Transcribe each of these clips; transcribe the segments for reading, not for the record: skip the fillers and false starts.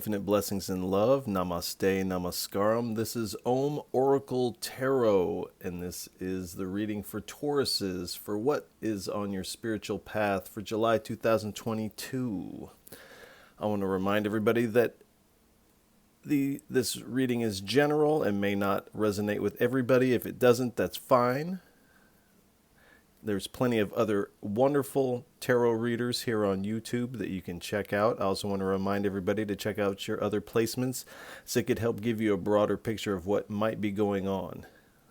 Infinite blessings and love. Namaste, namaskaram. This is Om Oracle Tarot, and this is the reading for Tauruses for what is on your spiritual path for July 2022. I want to remind everybody that this reading is general and may not resonate with everybody. If it doesn't, that's fine. There's plenty of other wonderful tarot readers here on YouTube that you can check out. I also want to remind everybody to check out your other placements so it could help give you a broader picture of what might be going on.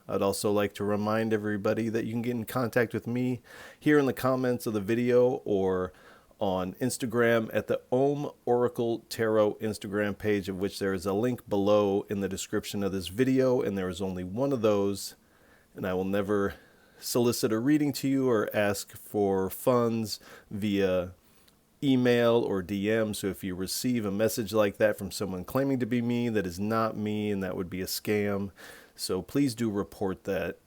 I'd also like to remind everybody that you can get in contact with me here in the comments of the video or on Instagram at the Om Oracle Tarot Instagram page, of which there is a link below in the description of this video, and there is only one of those, and I will never solicit a reading to you or ask for funds via email or DM. So if you receive a message like that from someone claiming to be me, that is not me, and that would be a scam. So please do report that.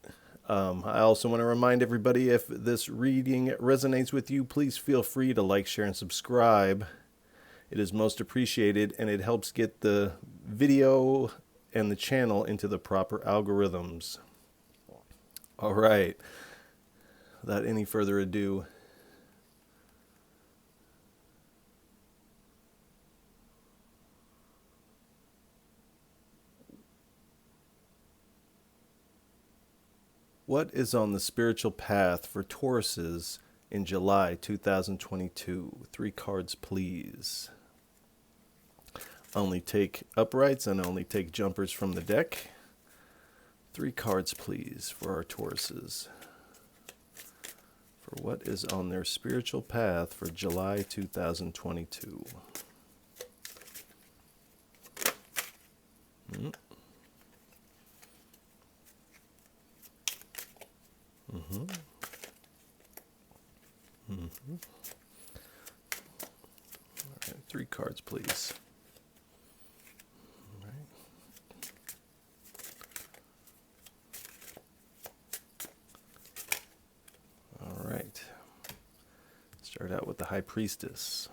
I also want to remind everybody, if this reading resonates with you, please feel free to like, share, and subscribe. It is most appreciated, and it helps get the video and the channel into the proper algorithms. All right, without any further ado, what is on the spiritual path for Tauruses in July 2022? 3 cards, please. Only take uprights and only take jumpers from the deck. 3 cards, please, for our Tauruses, for what is on their spiritual path for July 2022. All right, 3 cards, please. Start out with the High Priestess.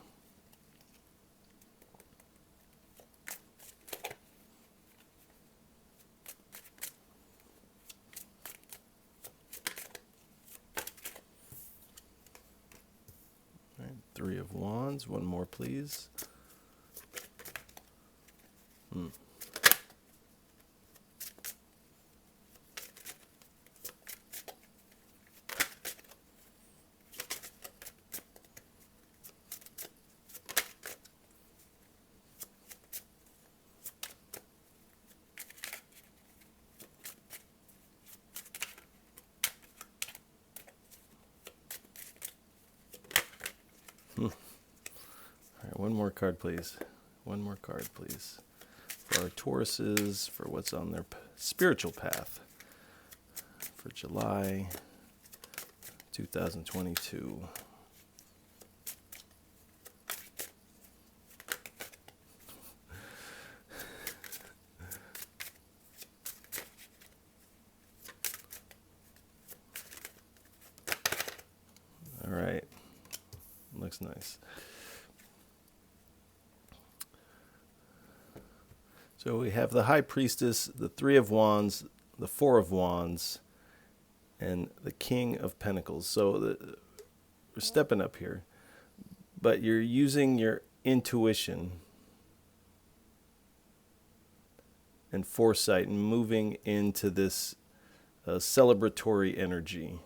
All right, 3 of Wands. One more, please. All right, one more card, please. One more card, please. For our Tauruses, for what's on their spiritual path for July 2022. All right. Looks nice. So we have the High Priestess, the 3 of Wands, the 4 of Wands, and the King of Pentacles. So we're stepping up here, but you're using your intuition and foresight and moving into this celebratory energy.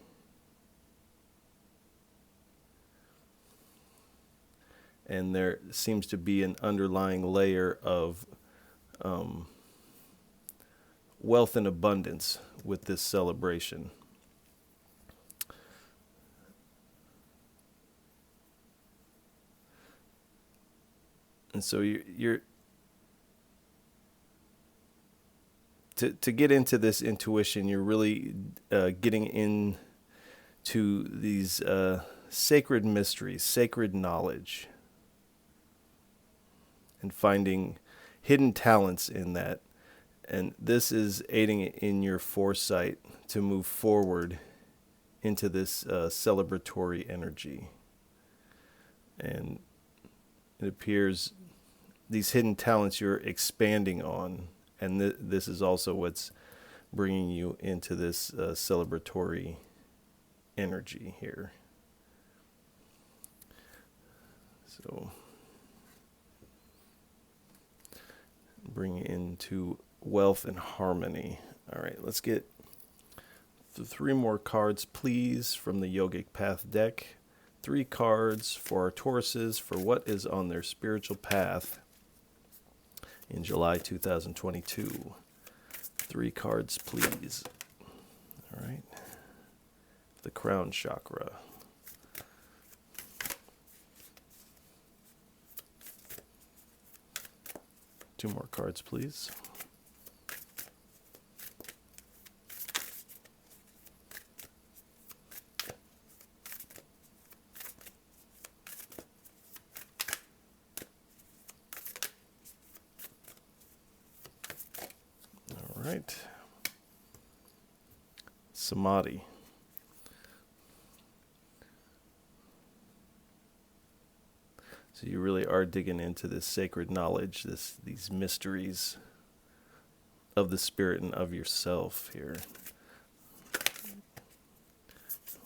And there seems to be an underlying layer of wealth and abundance with this celebration. And so you're to get into this intuition, you're really getting into these sacred mysteries, sacred knowledge, and finding hidden talents in that. And this is aiding in your foresight to move forward into this celebratory energy. And it appears these hidden talents you're expanding on, and this is also what's bringing you into this celebratory energy here. So bring it into wealth and harmony. All right, let's get 3 more cards, please, from the Yogic Path deck. 3 cards for our Tauruses for what is on their spiritual path in July 2022. 3 cards, please. All right. The Crown Chakra. Two more cards, please. All right. Samadhi. So you really are digging into this sacred knowledge, these mysteries of the spirit and of yourself here.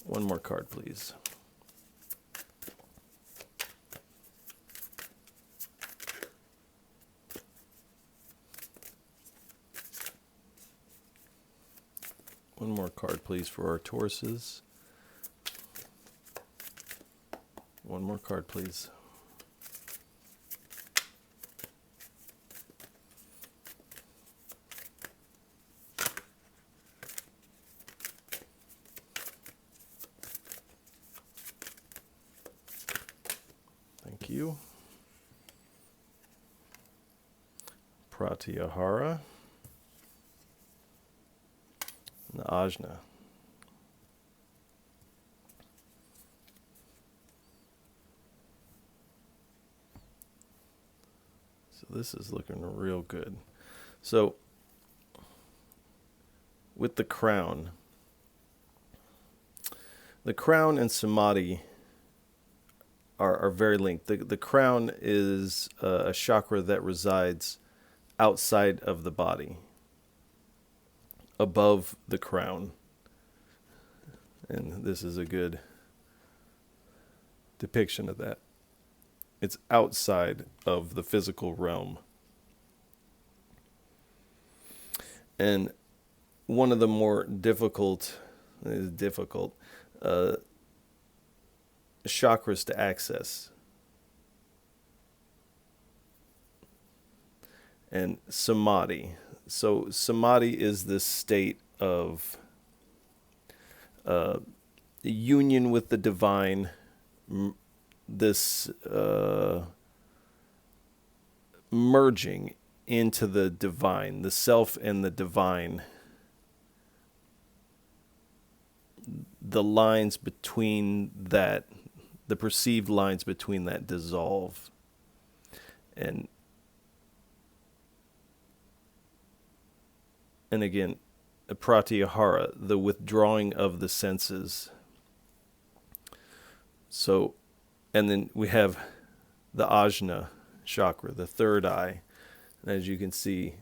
1 more card, please. One more card, please, for our Tauruses. 1 more card, please. Thank you. Pratyahara. And the Ajna. So this is looking real good. So with the crown and Samadhi are very linked. The crown is a chakra that resides outside of the body, above the crown. And this is a good depiction of that. It's outside of the physical realm. And one of the more difficult chakras to access. And Samadhi. So Samadhi is this state of union with the divine, this merging into the divine, the self and the divine. The lines between that, the perceived lines between that dissolve. And again, pratyahara, the withdrawing of the senses. So, and then we have the Ajna Chakra, the third eye. And as you can see,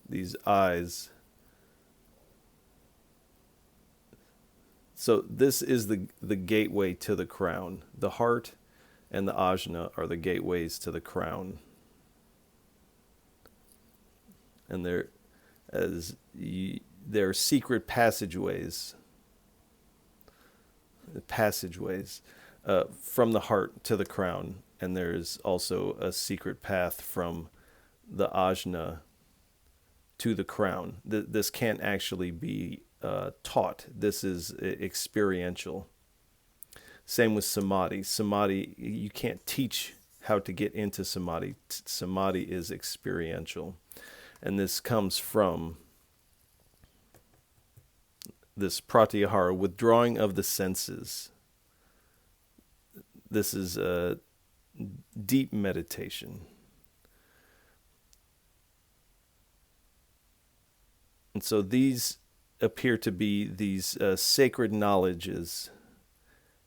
these eyes. So this is the gateway to the crown. The heart and the Ajna are the gateways to the crown. And they're secret passageways from the heart to the crown. And there's also a secret path from the Ajna to the crown. This can't actually be taught. This is experiential. Same with Samadhi. Samadhi, you can't teach how to get into Samadhi. Samadhi is experiential. And this comes from this pratyahara, withdrawing of the senses. This is a deep meditation. And so these appear to be these sacred knowledges,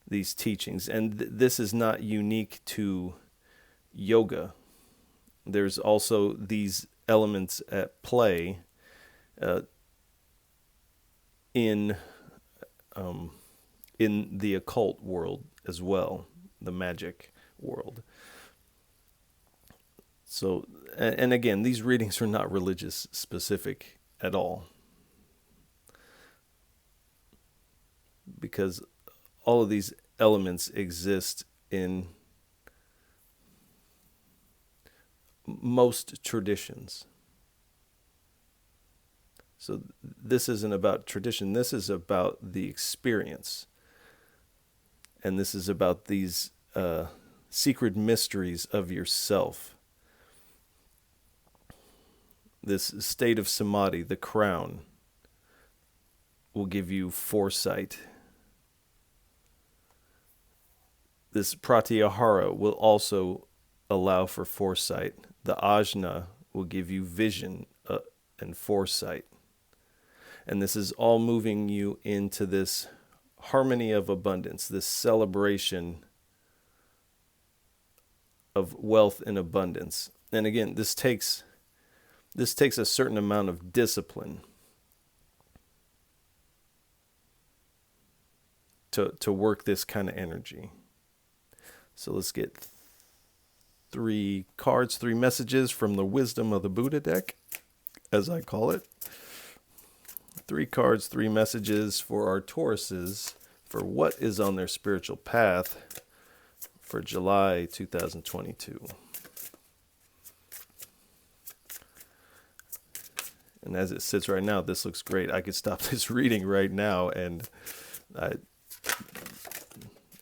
these teachings. And this is not unique to yoga. There's also these elements at play in the occult world as well, the magic world. So, and again, these readings are not religious specific at all, because all of these elements exist in most traditions. So this isn't about tradition, this is about the experience. And this is about these secret mysteries of yourself. This state of Samadhi, the crown, will give you foresight. This pratyahara will also allow for foresight. The ajna will give you vision and foresight. And this is all moving you into this harmony of abundance, this celebration of wealth and abundance. And again, this takes a certain amount of discipline to work this kind of energy. So let's get 3 cards, 3 messages from the Wisdom of the Buddha deck, as I call it. 3 cards, 3 messages for our Tauruses for what is on their spiritual path for July 2022. And as it sits right now, this looks great. I could stop this reading right now, and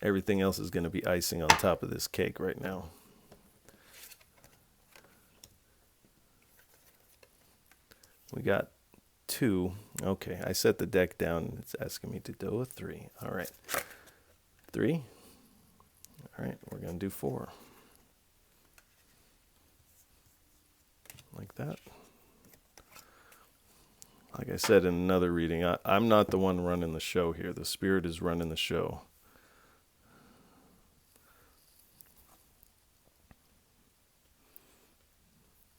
everything else is going to be icing on top of this cake right now. We got 2. Okay, I set the deck down, and it's asking me to do a 3. All right. 3. All right, we're going to do 4. Like that. Like I said in another reading, I'm not the one running the show here. The Spirit is running the show.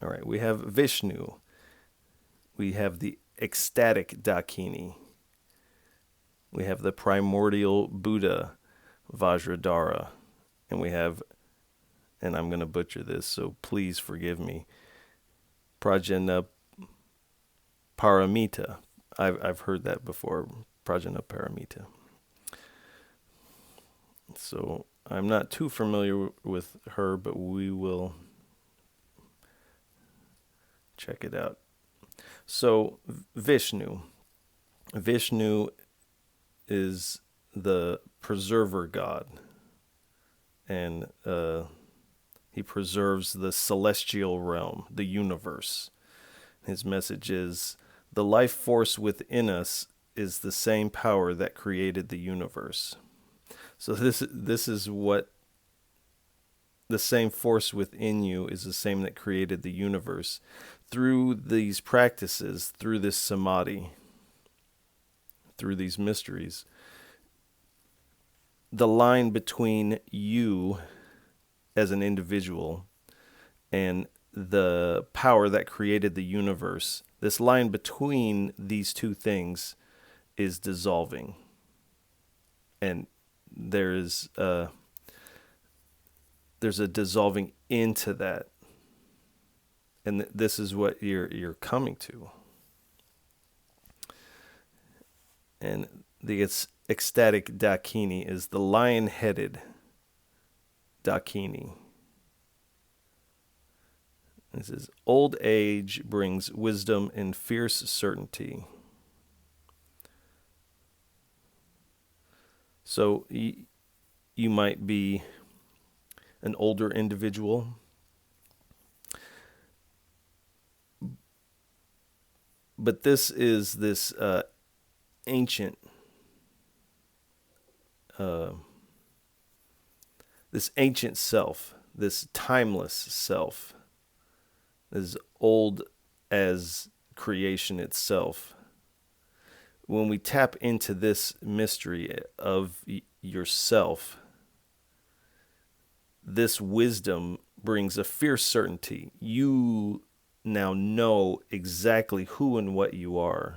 All right, we have Vishnu. We have the ecstatic Dakini. We have the primordial Buddha, Vajradhara. And we have, and I'm going to butcher this, so please forgive me, Prajna Paramita. I've heard that before, Prajna Paramita. So I'm not too familiar with her, but we will check it out. So Vishnu is the preserver god, and he preserves the celestial realm, the universe. His message is, the life force within us is the same power that created the universe. So this is what the same force within you is, the same that created the universe. Through these practices, through this Samadhi, through these mysteries, the line between you as an individual and the power that created the universe, this line between these two things is dissolving. And there's a dissolving into that. And this is what you're coming to. And the ecstatic Dakini is the lion-headed Dakini. It says, old age brings wisdom and fierce certainty. So you might be an older individual, but this is this ancient self, this timeless self, as old as creation itself. When we tap into this mystery of yourself, this wisdom brings a fierce certainty. You now know exactly who and what you are.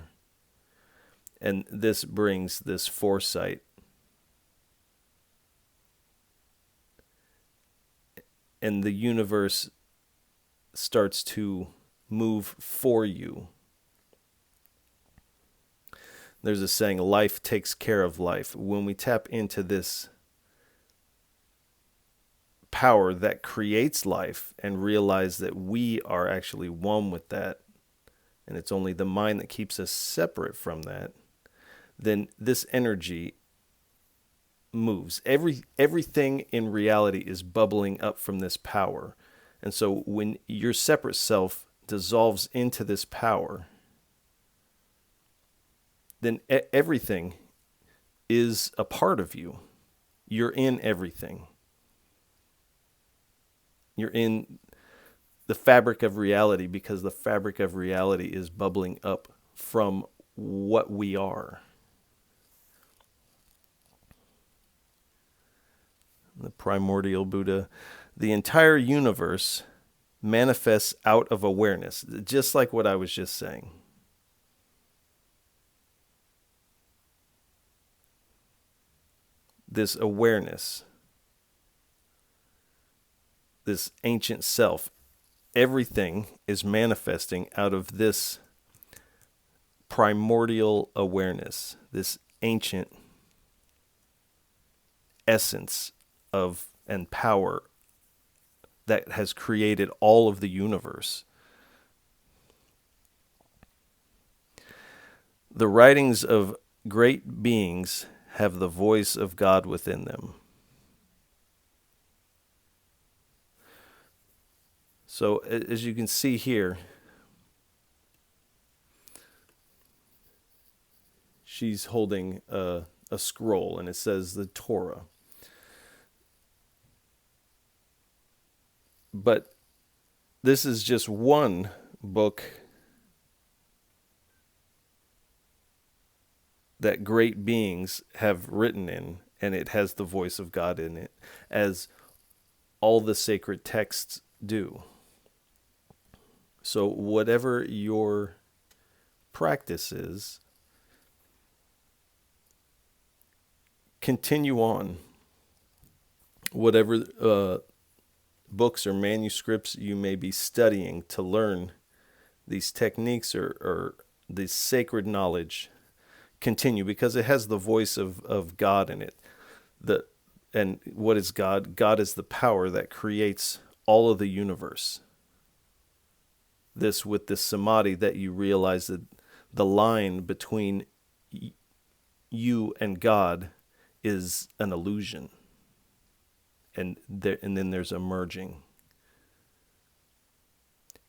And this brings this foresight. And the universe starts to move for you. There's a saying, life takes care of life. When we tap into this power that creates life and realize that we are actually one with that, and it's only the mind that keeps us separate from that, then this energy moves. Everything in reality is bubbling up from this power. And so when your separate self dissolves into this power, then everything is a part of you. You're in everything. You're in the fabric of reality because the fabric of reality is bubbling up from what we are. The primordial Buddha, the entire universe manifests out of awareness, just like what I was just saying. This awareness, this ancient self, everything is manifesting out of this primordial awareness, this ancient essence of and power that has created all of the universe. The writings of great beings have the voice of God within them. So as you can see here, she's holding a scroll, and it says the Torah. But this is just one book that great beings have written in, and it has the voice of God in it, as all the sacred texts do. So whatever your practice is, continue on. Whatever books or manuscripts you may be studying to learn these techniques or this sacred knowledge, continue, because it has the voice of God in it. And what is God? God is the power that creates all of the universe. With this Samadhi, that you realize that the line between you and God is an illusion. And then there's a merging.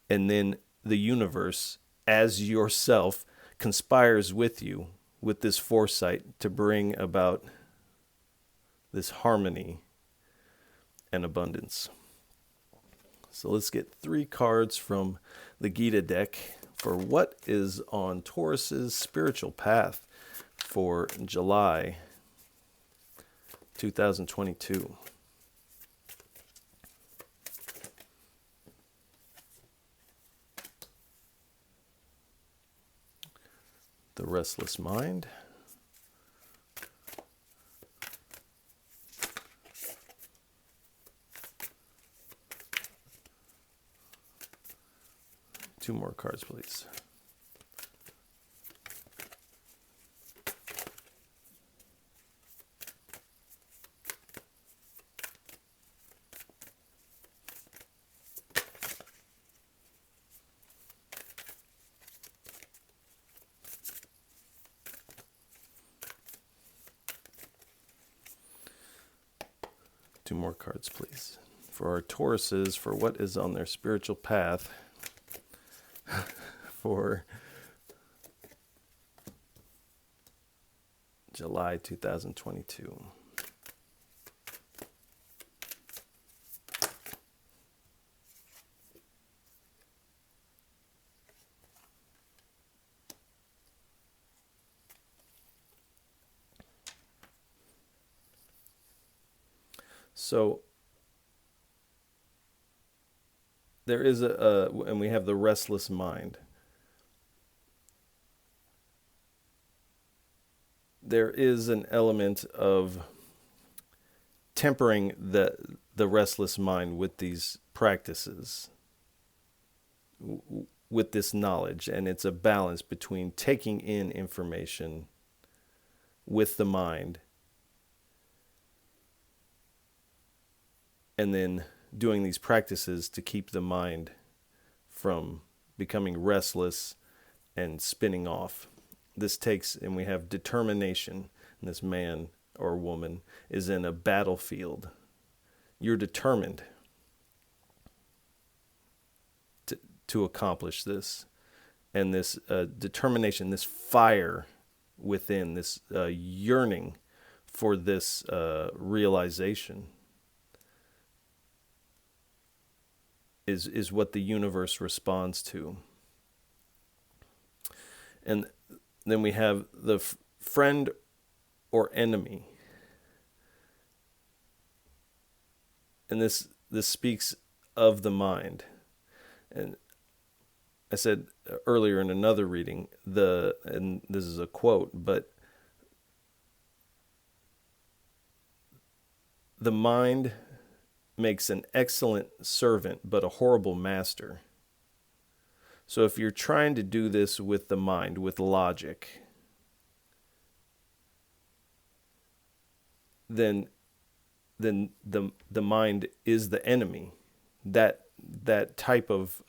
And then the universe, as yourself, conspires with you with this foresight to bring about this harmony and abundance. So let's get 3 cards from the Gita deck for what is on Taurus's spiritual path for July 2022. The restless mind. Two more cards, please. Two more cards, please. For our Tauruses, for what is on their spiritual path for July 2022. So there is and we have the restless mind. There is an element of tempering the restless mind with these practices, with this knowledge, and it's a balance between taking in information with the mind and then doing these practices to keep the mind from becoming restless and spinning off. This takes, and we have determination, and this man or woman is in a battlefield. You're determined to accomplish this, and this determination, this fire within, this yearning for this realization is what the universe responds to. And then we have the friend or enemy. And this speaks of the mind. And I said earlier in another reading, and this is a quote, but the mind makes an excellent servant, but a horrible master. So if you're trying to do this with the mind, with logic, then the mind is the enemy. That type of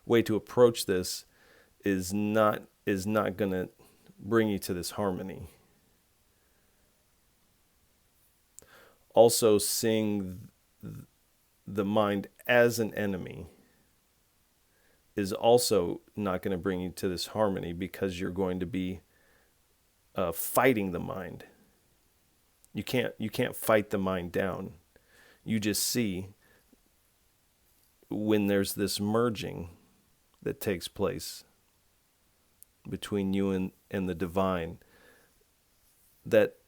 way to approach this is not going to bring you to this harmony. Also, seeing the mind as an enemy is also not going to bring you to this harmony, because you're going to be fighting the mind. You can't fight the mind down. You just see when there's this merging that takes place between you and the divine, that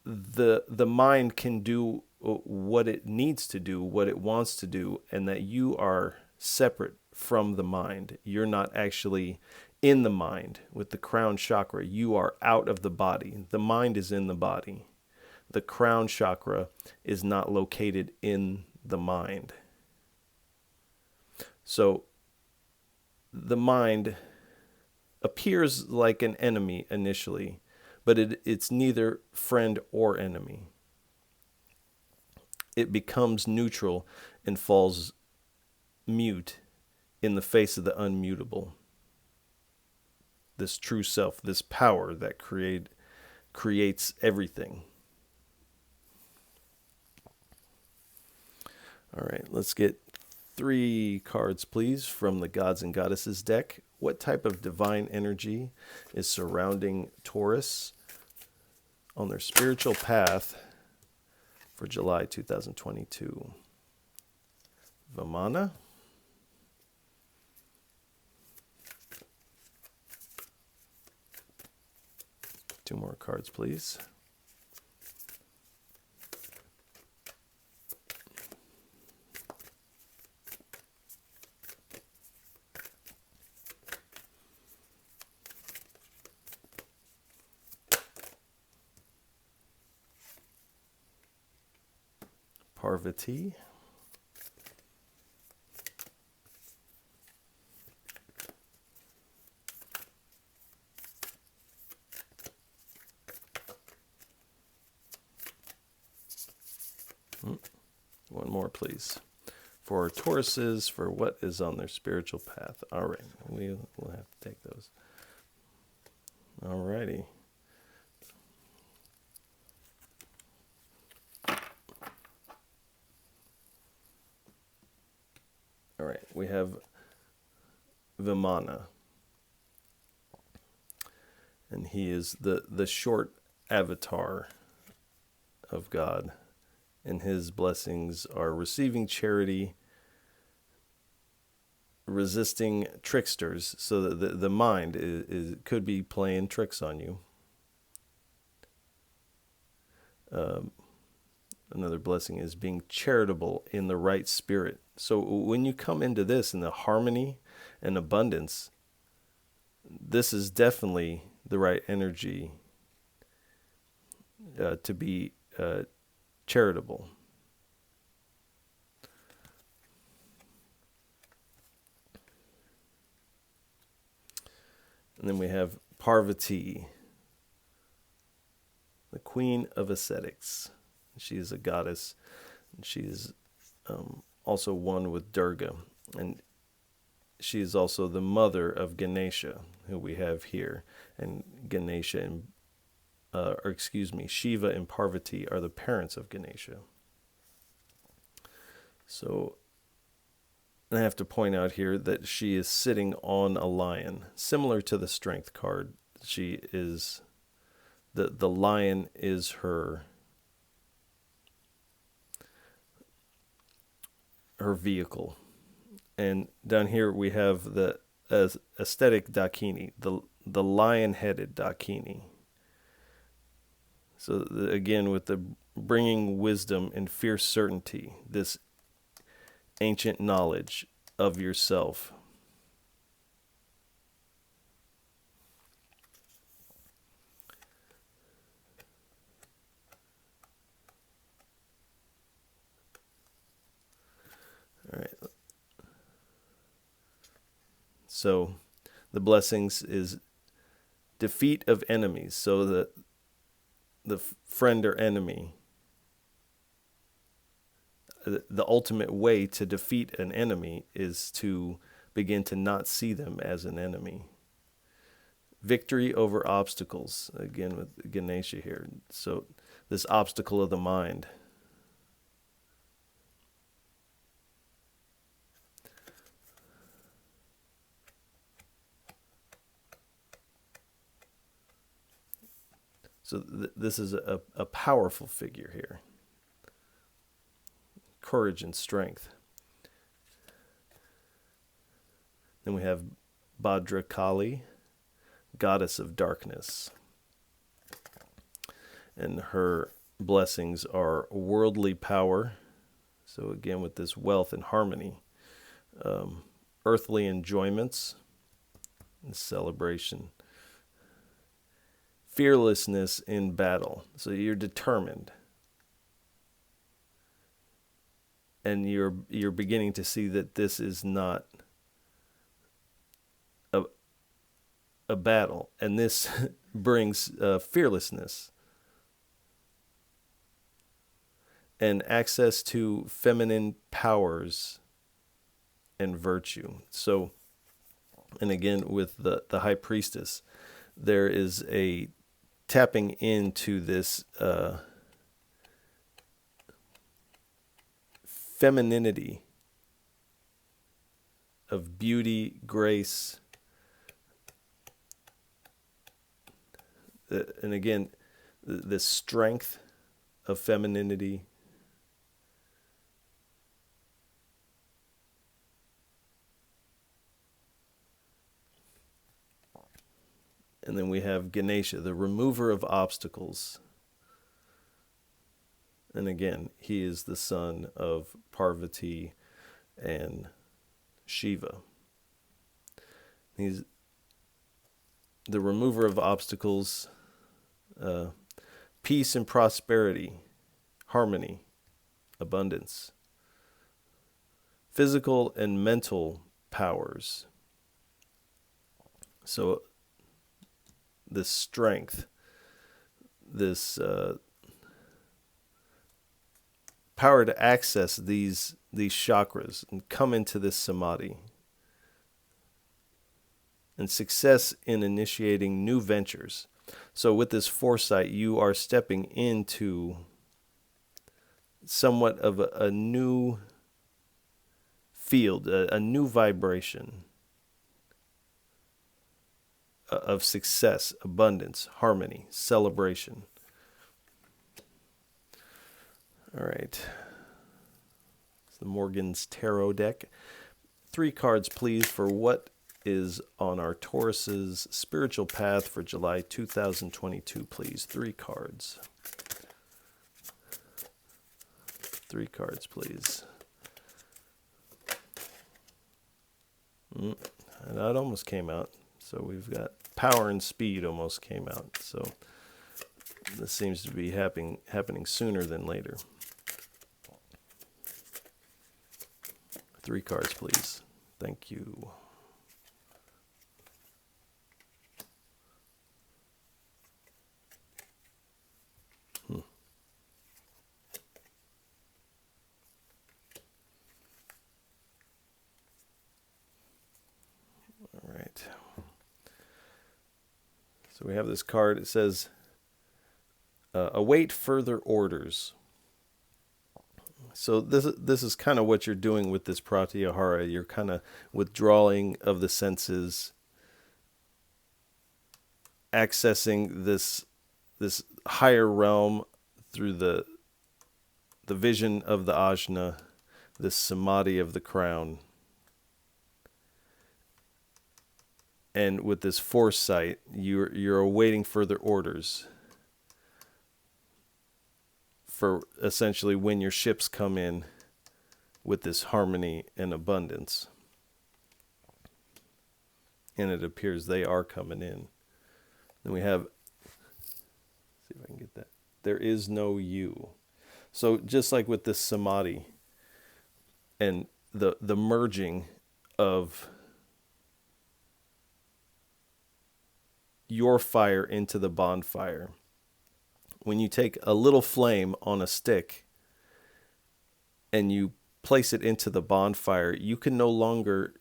the mind can do what it needs to do, what it wants to do, and that you are separate from the mind. You're not actually in the mind with the crown chakra. You are out of the body. The mind is in the body. The crown chakra is not located in the mind. So the mind appears like an enemy initially, but it's neither friend or enemy. It becomes neutral and falls mute in the face of the unmutable. This true self, this power that creates everything. All right, let's get 3 cards, please, from the Gods and Goddesses deck. What type of divine energy is surrounding Taurus on their spiritual path for July 2022? Vamana. Two more cards, please. Parvati. One more, please. For Tauruses, for what is on their spiritual path. All right, we'll have to take those. All righty. All right, we have Vimana. And he is the short avatar of God. And his blessings are receiving charity, resisting tricksters. So that the mind could be playing tricks on you. Another blessing is being charitable in the right spirit. So when you come into this in the harmony and abundance, this is definitely the right energy to be charitable. And then we have Parvati, the queen of ascetics. She is a goddess. She is also one with Durga. And she is also the mother of Ganesha, who we have here. And Ganesha and, Shiva and Parvati are the parents of Ganesha. So I have to point out here that she is sitting on a lion, similar to the Strength card. She is, the lion is her vehicle. And down here we have the aesthetic Dakini, the lion-headed Dakini. So again, with the bringing wisdom and fierce certainty, this ancient knowledge of yourself. All right. So the blessings is defeat of enemies. So the friend or enemy, the ultimate way to defeat an enemy is to begin to not see them as an enemy. Victory over obstacles, again with Ganesha here. So this obstacle of the mind. So this is a powerful figure here. Courage and strength. Then we have Bhadra Kali, goddess of darkness. And her blessings are worldly power. So again, with this wealth and harmony. Earthly enjoyments and celebration. Fearlessness in battle. So you're determined. And you're beginning to see that this is not a battle. And this brings fearlessness. And access to feminine powers and virtue. So, and again, with the High Priestess, there is a tapping into this femininity of beauty, grace, and again, the strength of femininity. And then we have Ganesha, the remover of obstacles. And again, he is the son of Parvati and Shiva. He's the remover of obstacles, peace and prosperity, harmony, abundance, physical and mental powers. So this strength, this power to access these chakras and come into this samadhi, and success in initiating new ventures. So with this foresight, you are stepping into somewhat of a new field, a new vibration of success, abundance, harmony, celebration. All right. It's the Morgan's Tarot deck. 3 cards, please, for what is on our Taurus's spiritual path for July 2022, please. 3 cards. 3 cards, please. And that almost came out. So we've got power and speed almost came out. So this seems to be happening sooner than later. 3 cards, please. Thank you. All right. So we have this card. It says, await further orders. So this is kind of what you're doing with this pratyahara. You're kind of withdrawing of the senses, accessing this higher realm through the vision of the Ajna, this Samadhi of the crown. And with this foresight, you're awaiting further orders for essentially when your ships come in with this harmony and abundance. And it appears they are coming in. Then we have, see if I can get that. There is no you. So just like with this Samadhi and the merging of your fire into the bonfire. When you take a little flame on a stick and you place it into the bonfire, you can no longer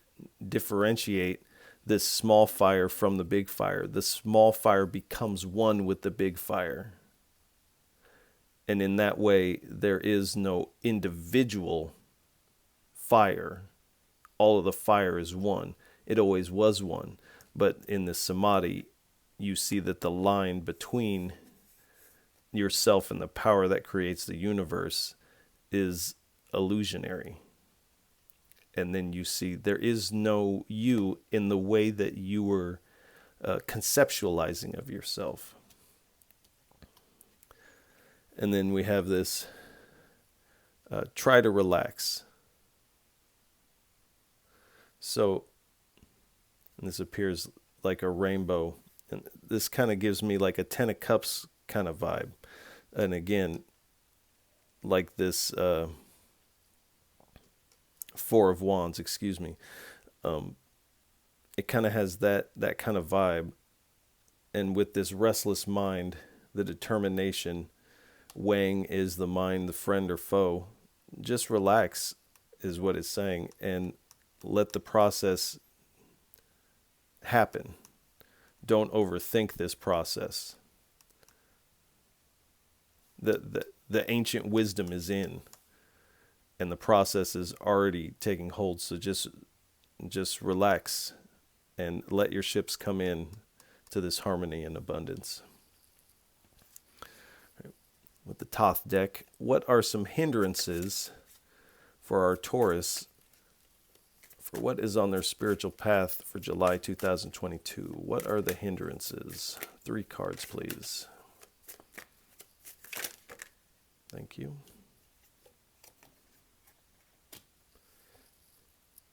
differentiate this small fire from the big fire. The small fire becomes one with the big fire. And in that way, there is no individual fire. All of the fire is one. It always was one. But in the Samadhi, you see that the line between yourself and the power that creates the universe is illusionary. And then you see there is no you in the way that you were conceptualizing of yourself. And then we have this, try to relax. So, and this appears like a rainbow. And this kind of gives me like a 10 of Cups kind of vibe. And again, like this 4 of Wands, excuse me. It kind of has that kind of vibe. And with this restless mind, the determination, weighing is the mind the friend or foe. Just relax is what it's saying. And let the process happen. Don't overthink this process. The ancient wisdom is in, and the process is already taking hold. So just relax and let your ships come in to this harmony and abundance. With the Thoth deck, what are some hindrances for our Taurus for what is on their spiritual path for July 2022? What are the hindrances? 3 cards, please. Thank you.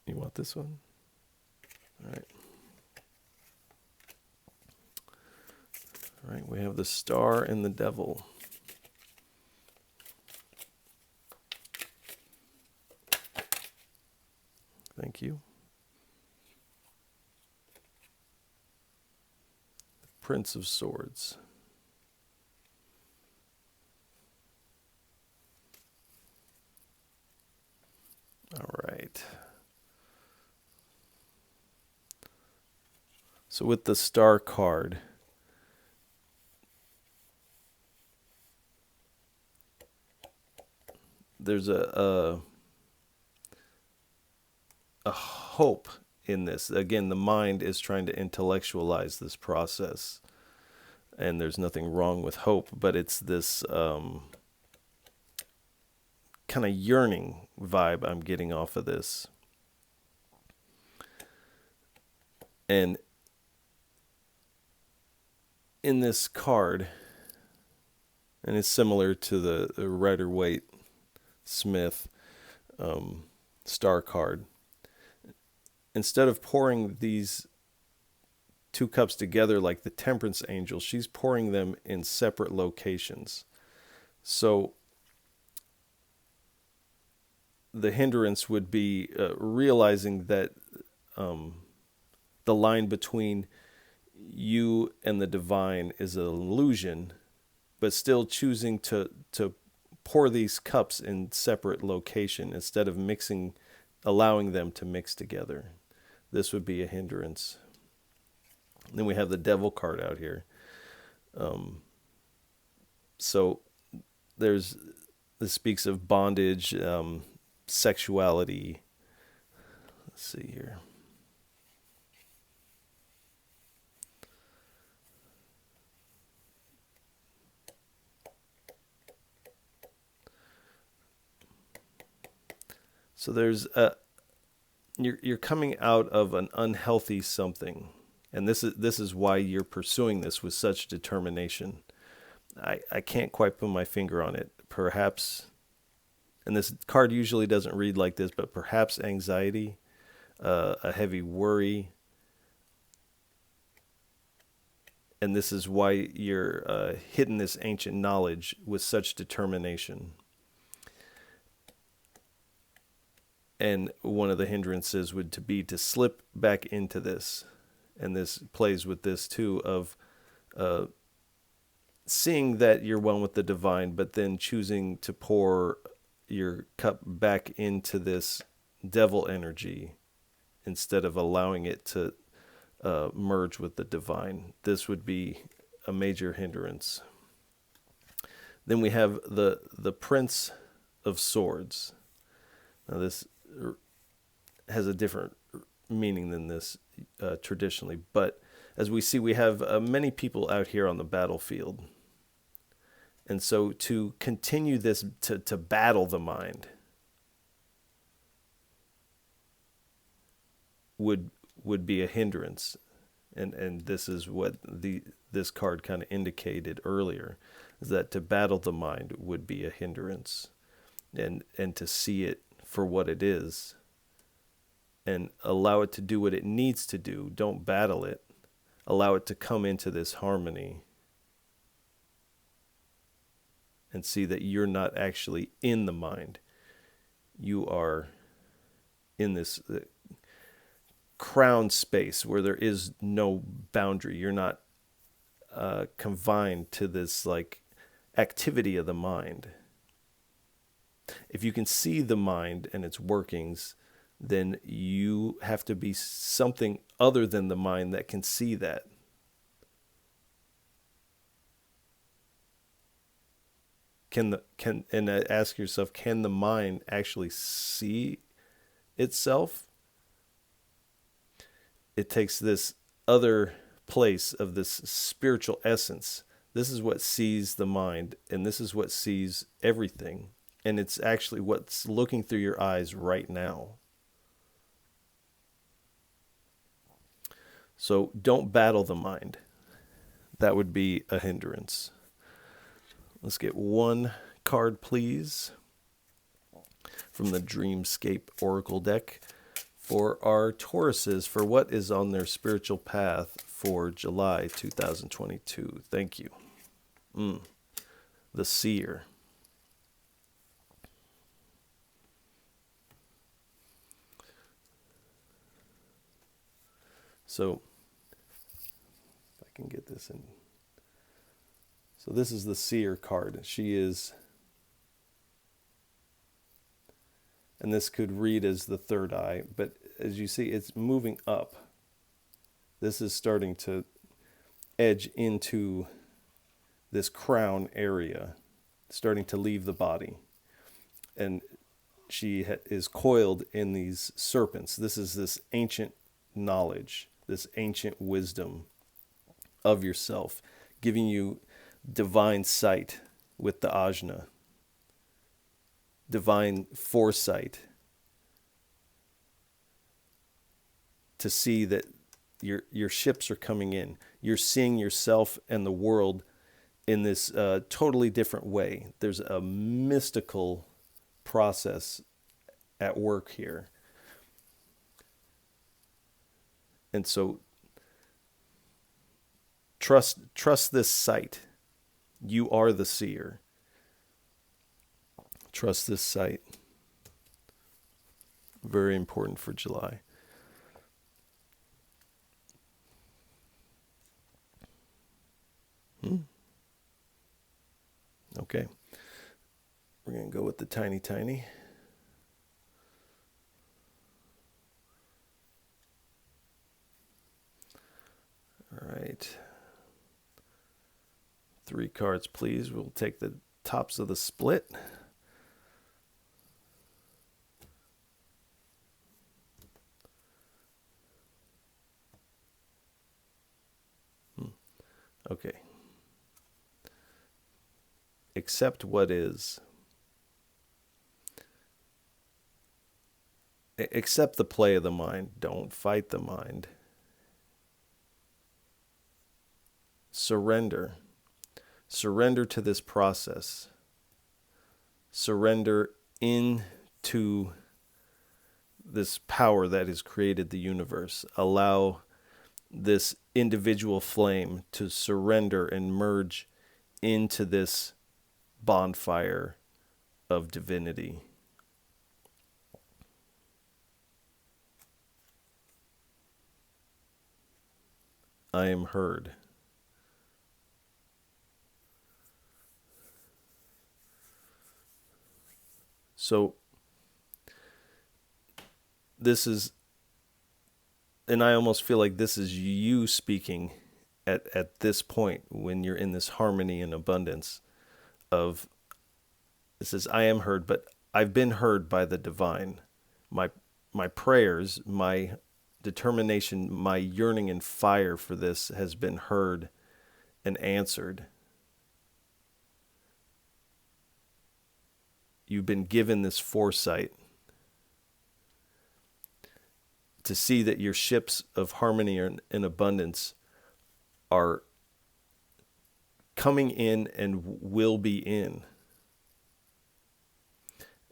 You want this one? All right. All right, we have the Star and the Devil. Thank you. The Prince of Swords. All right. So with the Star card, there's a hope in this. Again, the mind is trying to intellectualize this process, and there's nothing wrong with hope, but it's this kind of yearning vibe I'm getting off of this. And in this card, and it's similar to the Rider-Waite-Smith Star card, instead of pouring these two cups together like the temperance angel, she's pouring them in separate locations. So the hindrance would be realizing that the line between you and the divine is an illusion, but still choosing to pour these cups in separate location instead of allowing them to mix together. This would be a hindrance. Then we have the devil card out here. So this speaks of bondage, sexuality. Let's see here. So there's you're coming out of an unhealthy something, and this is why you're pursuing this with such determination. I can't quite put my finger on it. Perhaps, and this card usually doesn't read like this, but perhaps anxiety, a heavy worry, and this is why you're hitting this ancient knowledge with such determination. And one of the hindrances would be to slip back into this. And this plays with this too, of seeing that you're one with the divine, but then choosing to pour your cup back into this devil energy instead of allowing it to merge with the divine. This would be a major hindrance. Then we have the Prince of Swords. Now this has a different meaning than this traditionally, but as we see, we have many people out here on the battlefield, and so to continue this to battle the mind would be a hindrance, and this is what this card kind of indicated earlier, is that to battle the mind would be a hindrance, and to see it for what it is and allow it to do what it needs to do. Don't battle it. Allow it to come into this harmony and see that you're not actually in the mind. You are in this crown space where there is no boundary. You're not confined to this like activity of the mind. If you can see the mind and its workings, then you have to be something other than the mind that can see that. And ask yourself, can the mind actually see itself? It takes this other place of this spiritual essence. This is what sees the mind, and this is what sees everything. And it's actually what's looking through your eyes right now. So don't battle the mind. That would be a hindrance. Let's get one card, please, from the Dreamscape Oracle deck for our Tauruses, for what is on their spiritual path for July 2022. Thank you. The Seer. So, if I can get this in. So this is the Seer card. She is, and this could read as the third eye, but as you see, it's moving up. This is starting to edge into this crown area, starting to leave the body. And she is coiled in these serpents. This is this ancient knowledge, this ancient wisdom of yourself, giving you divine sight with the Ajna, divine foresight to see that your ships are coming in. You're seeing yourself and the world in this totally different way. There's a mystical process at work here. And so trust this sight. You are the seer. Trust this sight. Very important for July. Okay. We're going to go with the tiny, tiny. All right. 3 cards, please. We'll take the tops of the split. Okay. Accept what is. Accept the play of the mind. Don't fight the mind. Surrender. Surrender to this process. Surrender into this power that has created the universe. Allow this individual flame to surrender and merge into this bonfire of divinity. I am heard. So this is, and I almost feel like this is you speaking at this point when you're in this harmony and abundance of, it says, I am heard, but I've been heard by the divine. My prayers, my determination, my yearning and fire for this has been heard and answered. You've been given this foresight to see that your ships of harmony and abundance are coming in and will be in,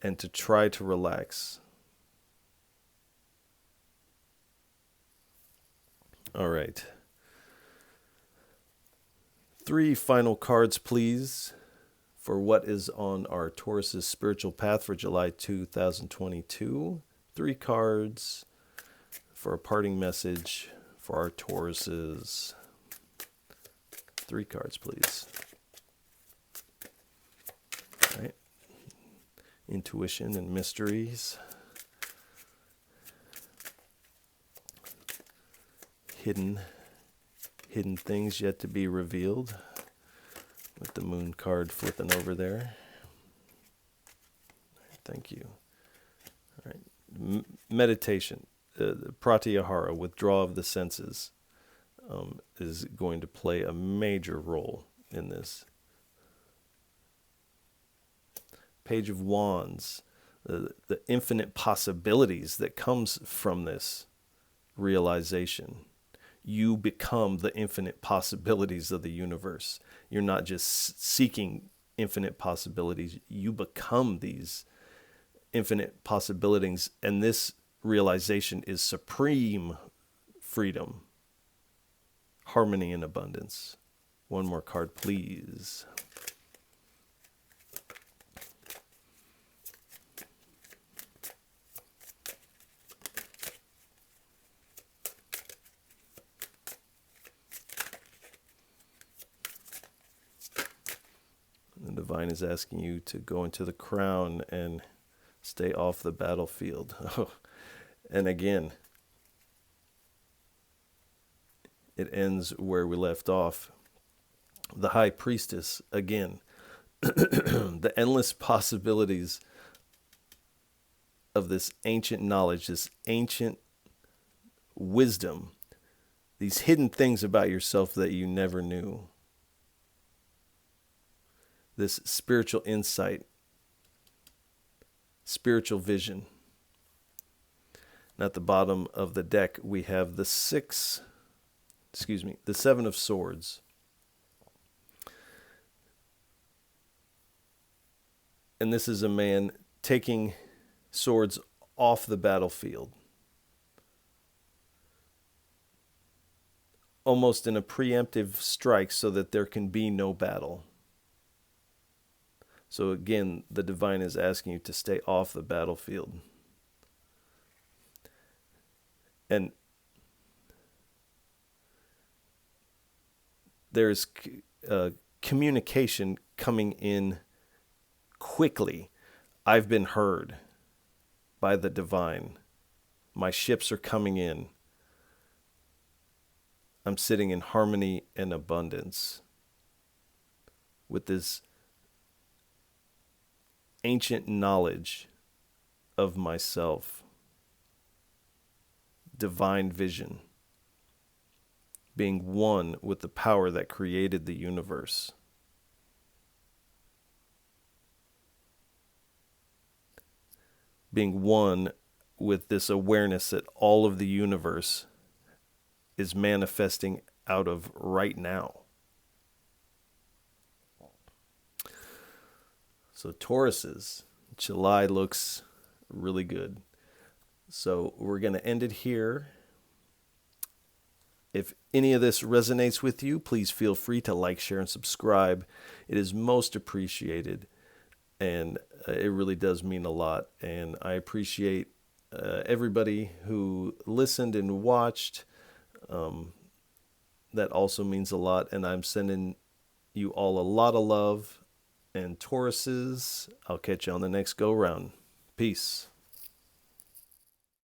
and to try to relax. All right. 3 final cards, please, for what is on our Taurus Spiritual Path for July 2022. 3 cards for a parting message for our Tauruses. 3 cards, please. All right. Intuition and mysteries. Hidden things yet to be revealed, with the moon card flipping over there. Thank you. All right. Meditation. Pratyahara, withdrawal of the senses, is going to play a major role in this. Page of Wands, the infinite possibilities that comes from this realization. You become the infinite possibilities of the universe. You're not just seeking infinite possibilities. You become these infinite possibilities, and this realization is supreme freedom, harmony, and abundance. 1 more card, please. The divine is asking you to go into the crown and stay off the battlefield. And again, it ends where we left off. The high priestess, again, the endless possibilities of this ancient knowledge, this ancient wisdom, these hidden things about yourself that you never knew. This spiritual insight, spiritual vision. And at the bottom of the deck, we have the 7 of Swords. And this is a man taking swords off the battlefield. almost in a preemptive strike so that there can be no battle. So again, the divine is asking you to stay off the battlefield. And there's communication coming in quickly. I've been heard by the divine. My ships are coming in. I'm sitting in harmony and abundance with this ancient knowledge of myself, divine vision, being one with the power that created the universe. Being one with this awareness that all of the universe is manifesting out of right now. So Tauruses, July looks really good. So we're going to end it here. If any of this resonates with you, please feel free to like, share, and subscribe. It is most appreciated, and it really does mean a lot. And I appreciate everybody who listened and watched. That also means a lot, and I'm sending you all a lot of love. And Tauruses, I'll catch you on the next go round. Peace.